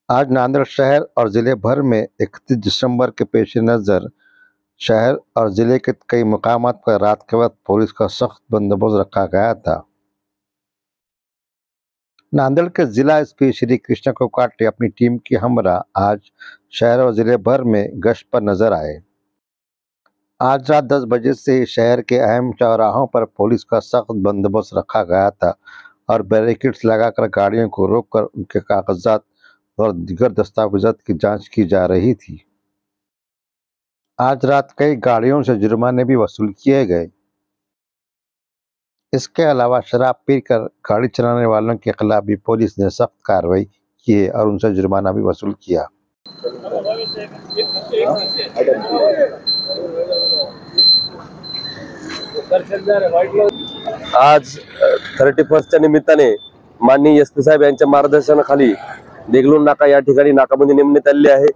आज नांदेड़ शहर और जिले भर में 31 दिसंबर के पेश नज़र शहर और जिले के कई मकामात पर रात के वक्त पुलिस का सख्त बंदोबस्त रखा गया था। नांदेड़ के जिला एसपी श्री कृष्ण कोकाटे अपनी टीम की हमरा आज शहर और जिले भर में गश्त पर नजर आए। आज रात 10 बजे से शहर के अहम चौराहों पर पुलिस का सख्त बंदोबस्त रखा गया था और बैरिकेड्स लगाकर गाड़ियों को रोककर उनके कागजात और दीगर दस्तावेजात की जांच की जा रही थी। आज रात कई गाड़ियों से जुर्माने भी वसूल किए गए। इसके अलावा शराब पीकर गाड़ी चलाने वालों के खिलाफ भी पुलिस ने सख्त कार्रवाई की है और उनसे जुर्माना भी वसूल किया। आज 31च्या निमित्ताने माननीय एसपी साहेब यांच्या मार्गदर्शनाखाली देगलूर नाका या ठिकाणी नाकाबंदी नेमण्यात आली आहे।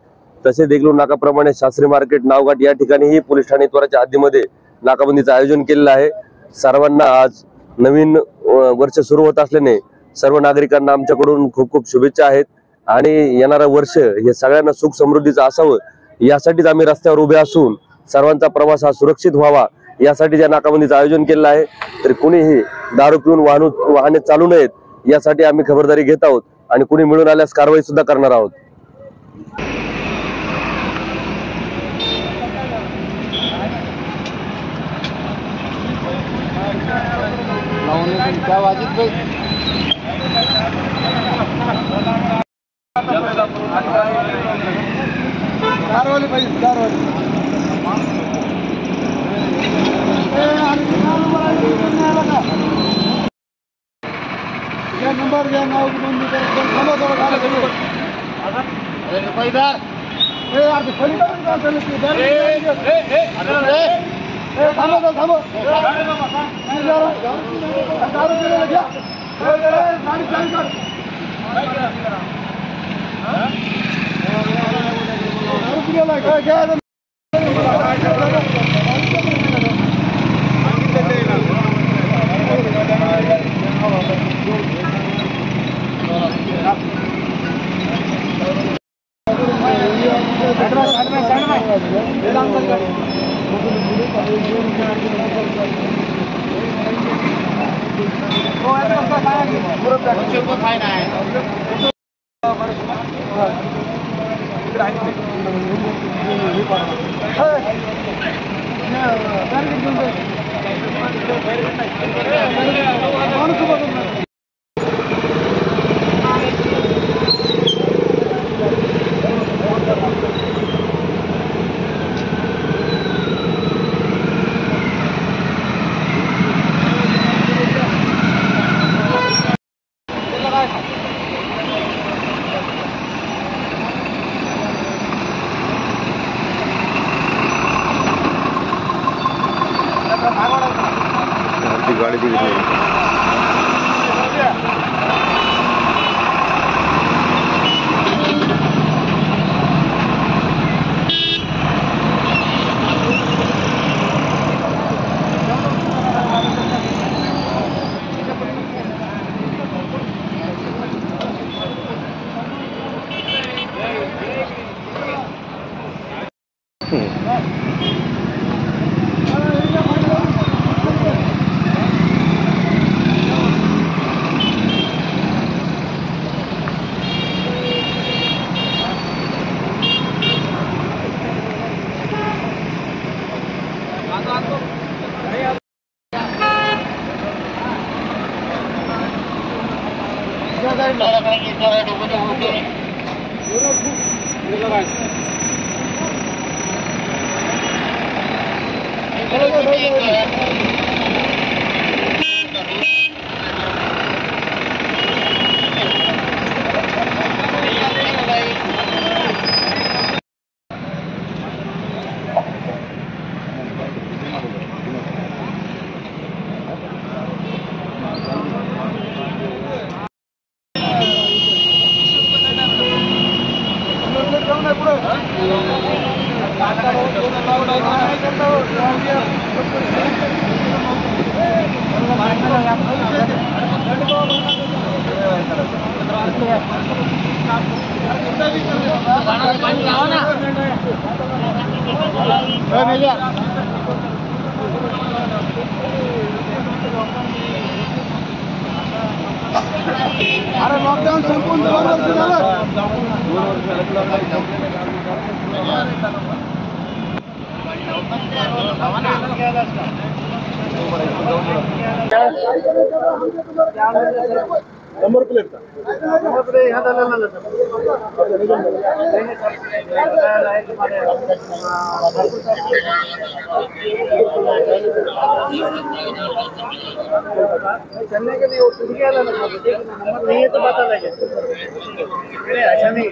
तसे देगलूर नाकाप्रमाणे शास्त्री मार्केट नावघाट या ठिकाणीही पोलीस ठाणे त्वराच्या हद्दीमध्ये नाकाबंदीचं आयोजन केलेलं आहे। सर्वांना आज नवीन वर्ष सुरू होत असल्याने सर्व नागरिकांना आमच्याकडून खूप खूप शुभेच्छा आहेत आणि येणारं वर्ष हे सगळ्यांना सुख समृद्धीचं असावं यासाठीच आम्ही रस्त्यावर उभे असून सर्वांचा प्रवास हा सुरक्षित व्हावा यासाठी या नाकाबंदीचं आयोजन केलेलं आहे। तर कुणीही दारू पिऊन वाहने चालू नयेत यासाठी आम्ही खबरदारी घेत आहोत आणि कुणी मिळून आल्यास कारवाई सुद्धा करणार आहोत। नंबर घ्या नाव नोंदणी करून थांबा जरा पैदार ए यार खाली का चालू की थांबा थांबा दारू पीने घ्या गाडी चालू कर दारू पीने काय गाड़ी भी पुढे अरे लॉकडाऊन संपून 2 वर्ष झालं. नंबर प्लेट चलने के लिए नंबर नहीं है तो बता देंगे. ऐसा नहीं